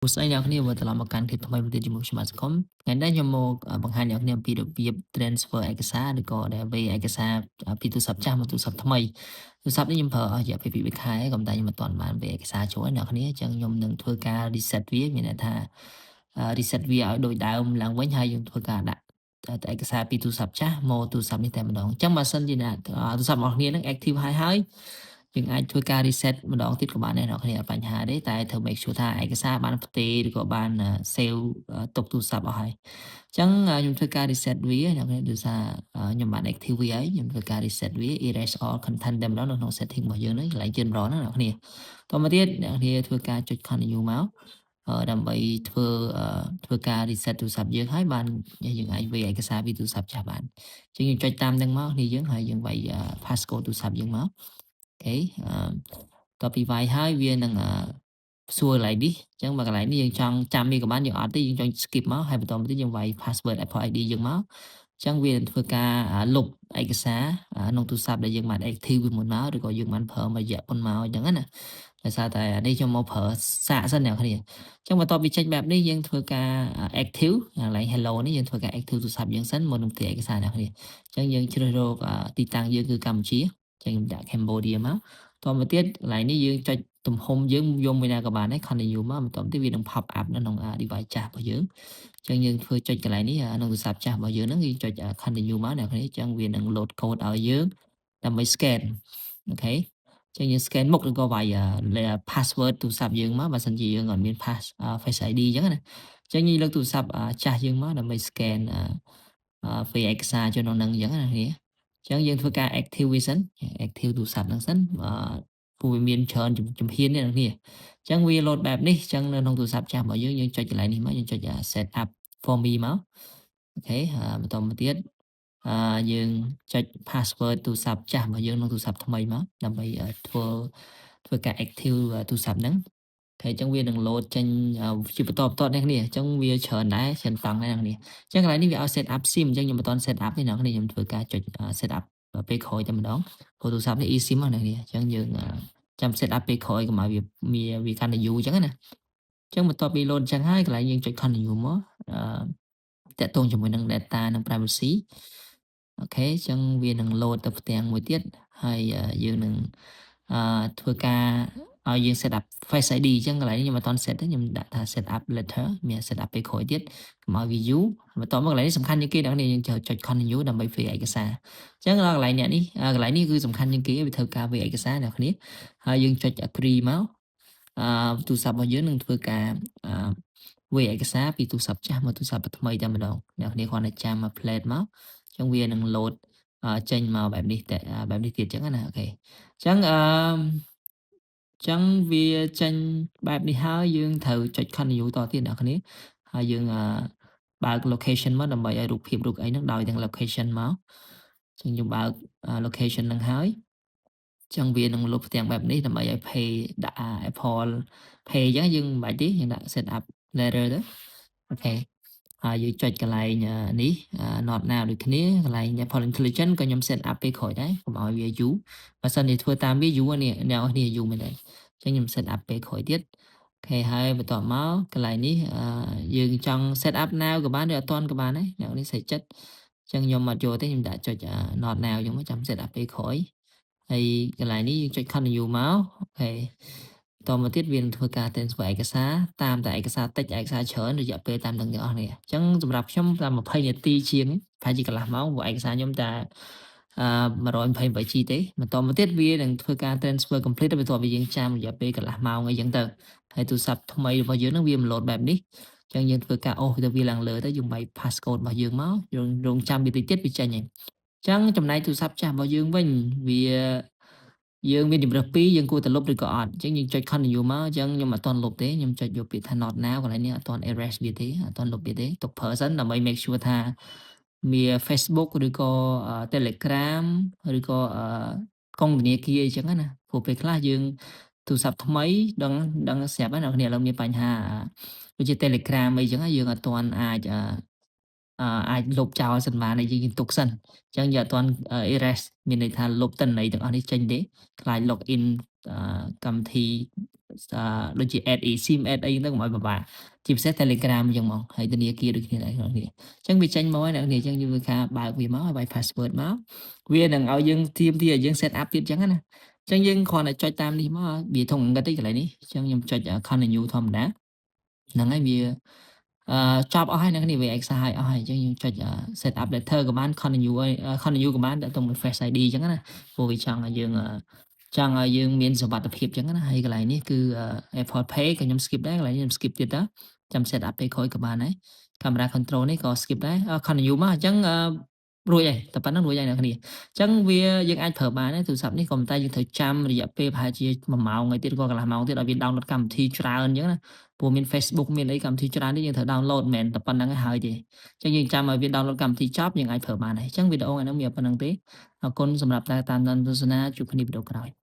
សួស្តីអ្នកគ្នាវិលត្រឡប់មកកាន់คลิปថ្មីមួយទៀតជាមួយខ្ញុំបាទសង្គមថ្ងៃនេះខ្ញុំមកបង្ហាញអ្នកគ្នាអំពីរបៀប transfer ឯកសារឬក៏ដែលវេឯកសារពីទូរស័ព្ទចាស់មកទូរស័ព្ទថ្មីទូរស័ព្ទនេះខ្ញុំប្រើអស់រយៈពេល2ខែហើយក៏ប៉ុន្តែខ្ញុំមិនទាន់បានវេឯកសារចូលអ្នកគ្នាអញ្ចឹងខ្ញុំនឹងធ្វើការ reset វាមានន័យថា reset វាឲ្យដូចដើមឡើងវិញហើយយើងធ្វើការដាក់ឯកសារពីទូរស័ព្ទចាស់មកទូរស័ព្ទនេះតែម្ដងអញ្ចឹងបើសិនជាអ្នកទូរស័ព្ទរបស់គ្នានឹង active ហើយយើងអាចធ្វើការ reset ម្ដងទៀតក៏បានដែរអ្នកគ្នាអត់បញ្ហាទេតែត្រូវ make sure ថាឯកសារបានផ្ទេរឬក៏បាន save ទុកទូរស័ព្ទអស់ហើយអញ្ចឹងខ្ញុំធ្វើការ reset វាអ្នកគ្នាដោយសារខ្ញុំបាន active វាហើយខ្ញុំធ្វើការ reset វា erase all content តែម្ដងនៅក្នុង setting របស់យើងហ្នឹងកន្លែង general ហ្នឹងអ្នកគ្នាតមកទៀតអ្នកគ្នាធ្វើការចុច continue មកដើម្បីធ្វើការ reset ទូរស័ព្ទយើងហើយបានយើងអាចវេឯកសារពីទូរស័ព្ទចាស់បានអញ្ចឹងយើងចុចតាមហ្នឹងមកគ្នាយើងហើយយើងវាយ passcode ទូរស័ព្ទយើងមកអូខេតទៅពីវាយហើយវានឹងសួរកន្លែងនេះអញ្ចឹងបើកន្លែងនេះយើងចង់ចាំវាក៏បានយើងអត់ទេយើងចង់ skip មកហើយបន្តមកទៀតយើងវាយ password Apple ID យើងមកអញ្ចឹងវានឹងធ្វើការលុបឯកសារក្នុងទូរស័ព្ទដែលយើងបាន active វាមុនមកឬក៏យើងបានប្រើមួយរយៈប៉ុនមកអញ្ចឹងណាដោយសារតែនេះខ្ញុំមកប្រើសាកសិនអ្នកគ្នាអញ្ចឹងបន្ទាប់ពីចេញបែបនេះយើងធ្វើការ active កន្លែង hello នេះយើងធ្វើការ active ទូរស័ព្ទយើងសិនមុននឹងផ្ទេរឯកសារអ្នកគ្នាអញ្ចឹងយើងជ្រើសរកទីតាំងយើងគឺកម្ពុជាអញ្ចឹងខ្ញុំដាក់ Cambodia មកតមកទៀតកន្លែងនេះយើងចុចទំហំយើងយកមួយណាក៏បានដែរ continue មកបន្ទាប់ទៀតវានឹង pop up នៅក្នុង device ចាស់របស់យើងអញ្ចឹងយើងធ្វើចុចកន្លែងនេះក្នុងទូរស័ព្ទចាស់របស់យើងហ្នឹងយើងចុច continue មកអ្នកគ្នាអញ្ចឹងវានឹង load code ឲ្យយើងដើម្បី scan អូខេអញ្ចឹងយើង scan មុខឬក៏វាយpassword ទូរស័ព្ទយើងមកបើសិនជាយើងអត់មាន Face ID អញ្ចឹងណាអញ្ចឹងយើងលើកទូរស័ព្ទចាស់យើងមកដើម្បី scan ពេលឯកសារចូលក្នុងហ្នឹងអញ្ចឹងណាគ្នា អញ្ចឹងយើងធ្វើការ active វាសិន active ទូរស័ព្ទហ្នឹងសិនព្រោះវាមានច្រើនជំហាននេះអ្នកនាងអញ្ចឹងវា load បែបនេះអញ្ចឹងនៅក្នុងទូរស័ព្ទចាស់របស់យើងចុចកន្លែងនេះមកយើងចុច set up for me មកអូខេបន្តមកទៀតយើងចុច password ទូរស័ព្ទចាស់របស់យើងក្នុងទូរស័ព្ទថ្មីមកដើម្បីធ្វើការ active ទូរស័ព្ទហ្នឹងហើយអញ្ចឹងវានឹង load ចេញជាបន្តបន្ទាប់នេះគ្នាអញ្ចឹងវាច្រើនដែរច្រើនតង់ដែរអ្នកនាងអញ្ចឹងកន្លែងនេះវាឲ្យ set up SIM អញ្ចឹងខ្ញុំមិនទាន់ set up ទេអ្នកនាងខ្ញុំធ្វើការចុច set up ពេលក្រោយតែម្ដងព្រោះទូរស័ព្ទនេះ eSIM ហ្នឹងអ្នកនាងអញ្ចឹងយើងចាំ set up ពេលក្រោយកុំឲ្យវាកាន់តែយូរអញ្ចឹងណាអញ្ចឹងបន្ទាប់ពី load អញ្ចឹងហើយកន្លែងយើងចុច continue មកតាក់ទងជាមួយនឹង data និង privacy អូខេអញ្ចឹងវានឹង load ទៅផ្ទាំងមួយទៀតហើយយើងនឹងធ្វើការឲ្យយើង set up Face ID អញ្ចឹងកន្លែងនេះខ្ញុំអត់ទាន់ set ទេខ្ញុំដាក់ថា set up later មាន set up ពេលក្រោយទៀតកុំឲ្យវាយូរបន្ទាប់មកកន្លែងនេះសំខាន់ជាងគេអ្នកនាងយើងចុច continue ដើម្បី fill ឯកសារអញ្ចឹងដល់កន្លែងនេះកន្លែងនេះគឺសំខាន់ជាងគេវាធ្វើការ fill ឯកសារអ្នកនាងហើយយើងចុច agree មកទូរស័ព្ទរបស់យើងនឹងធ្វើការវាយឯកសារពីទូរស័ព្ទចាស់មកទូរស័ព្ទថ្មីតែម្ដងអ្នកនាងគ្រាន់តែចាំ plate មកអញ្ចឹងវានឹង load ចេញមកបែបនេះតែបែបនេះទៀតអញ្ចឹងណាអូខេអញ្ចឹងចឹងវាចេញបែបនេះហើយយើងត្រូវចុច continue តទៀតអ្នកនាងហើយយើងបើក location មកដើម្បីឲ្យរូបភាពរូបអីហ្នឹងដោយទាំង location មកអញ្ចឹងខ្ញុំបើក location ហ្នឹងហើយចឹងវានឹងលុបផ្ទាំងបែបនេះដើម្បីឲ្យ pay ដាក់Apple Pay អញ្ចឹងយើងមិនបាច់ទេយើងដាក់ set up later ទៅអូខេហើយយើងចុចកន្លែងនេះnot now ដូចគ្នាកន្លែង Apple Intelligence ក៏ខ្ញុំ set up ពេលក្រោយដែរកុំឲ្យវាយូរបើសិនជាធ្វើតាមវាយូរនេះអ្នកនរគ្នាយូរមែនទេអញ្ចឹងខ្ញុំ set up ពេលក្រោយទៀតអូខេហើយបន្ទាប់មកកន្លែងនេះយើងចង់ set up now ក៏បានឬអត់ទាន់ក៏បានដែរអ្នកនេះសេចចិត្តអញ្ចឹងខ្ញុំអត់យកទេខ្ញុំដាក់ចុច not now អញ្ចឹងមកចាំ set up ពេលក្រោយហើយកន្លែងនេះយើងចុច continue មកអូខេតមកទៀតវានឹងធ្វើការ transfer ឯកសារតាមតែឯកសារតិចឯកសារច្រើនរយៈពេលតាមទាំងអស់នេះអញ្ចឹងសម្រាប់ខ្ញុំតាម20នាទីជាងប្រហែលជាកន្លះម៉ោងព្រោះឯកសារខ្ញុំតែ128 G ទេបន្តមកទៀតវានឹងធ្វើការ transfer complete បន្ទាប់ពីយើងចាំរយៈពេលកន្លះម៉ោងអីចឹងទៅហើយទូរស័ព្ទថ្មីរបស់យើងនឹងវាមិន load បែបនេះអញ្ចឹងយើងធ្វើការអូសទៅវាឡើងលើទៅយើងបាយ passcode របស់យើងមករងចាំវាតិចទៀតវាចេញហើយចឹងចំណែកទូរស័ព្ទចាស់របស់យើងវិញយើងមានជម្រើសពីរយើងគួរតែលុបឬក៏អត់អញ្ចឹងយើងចុច continue មកអញ្ចឹងខ្ញុំអត់ទាន់លុបទេខ្ញុំចុចយកពាក្យថា not now កន្លែងនេះអត់ទាន់ erase វាទេអត់ទាន់លុបវាទេទុកប្រើសិនដើម្បី make sure ថាមាន Facebook ឬក៏ Telegram ឬក៏កុងធនាគារអញ្ចឹងណាព្រោះពេលខ្លះយើងទូរស័ព្ទថ្មីដឹងស្រាប់ហើយអ្នកនរគ្នាឥឡូវមានបញ្ហាដូចជា Telegram អីចឹងយើងអត់ទាន់អាចលុបចោលសិនបានហើយយើងទុកសិនអញ្ចឹងយើងអត់ទាន់ erase មានន័យថាលុបទិន្នន័យទាំងអស់នេះចេញទេខ្លាច login កម្មវិធីដូចជា add eSIM add អីហ្នឹងកុំឲ្យពិបាកជាពិសេស Telegram អញ្ចឹងហ្មងហើយធនាគារដូចគ្នាដែរអ្នកនរគ្នាអញ្ចឹងវាចេញមកហើយអ្នកនរគ្នាអញ្ចឹងយើងធ្វើការបើកវាមកឲ្យវាយ password មកវានឹងឲ្យយើងទាមទារឲ្យយើង set up ទៀតអញ្ចឹងណាអញ្ចឹងយើងគ្រាន់តែចុចតាមនេះមកវាធំងឹតទេកន្លែងនេះអញ្ចឹងខ្ញុំចុច continue ធម្មតាហ្នឹងហើយវាចប់អស់ហើយអ្នកនាងវាឯកសារឲ្យអស់ហើយអញ្ចឹងយើងចុចset up letter ក៏បាន continue ឲ្យcontinue ក៏បានទាក់ទងមួយ Face ID អញ្ចឹងណាព្រោះវាចង់ឲ្យយើងមានសុវត្ថិភាពអញ្ចឹងណាហើយកន្លែងនេះគឺApple Pay ក៏ខ្ញុំ skip ដែរកន្លែងនេះខ្ញុំ skip ទៀតទៅចាំ set up ពេលក្រោយក៏បានដែរ Camera Control នេះក៏ skip ដែរcontinue មកអញ្ចឹងរួចហើយតែប៉ុណ្្នឹងរួចហើយអ្នកនាងអញ្ចឹងវាយើងអាចប្រើបានដែរទូរស័ព្ទនេះក៏ប៉ុន្តែយើងត្រូវចាំរយៈពេលប្រហែលជា1ម៉ោងអីទៀតក៏កន្លះម៉ោងទៀតឲ្យវា download កម្មវិធីច្រើនអញ្ចឹងណាព្រោះមាន Facebook មានអីកម្មវិធីច្រើននេះយើងត្រូវ download មិនមែនតែប៉ុណ្្នឹងឯងហើយទេអញ្ចឹងយើងចាំឲ្យវា download កម្មវិធីចប់យើងអាចប្រើបានហើយអញ្ចឹងវីដេអូថ្ងៃនេះមានប៉ុណ្្នឹងទេអរគុណសម្រាប់ការតាមដានទស្សនាជួបគ្នាវីដេអូក្រោយ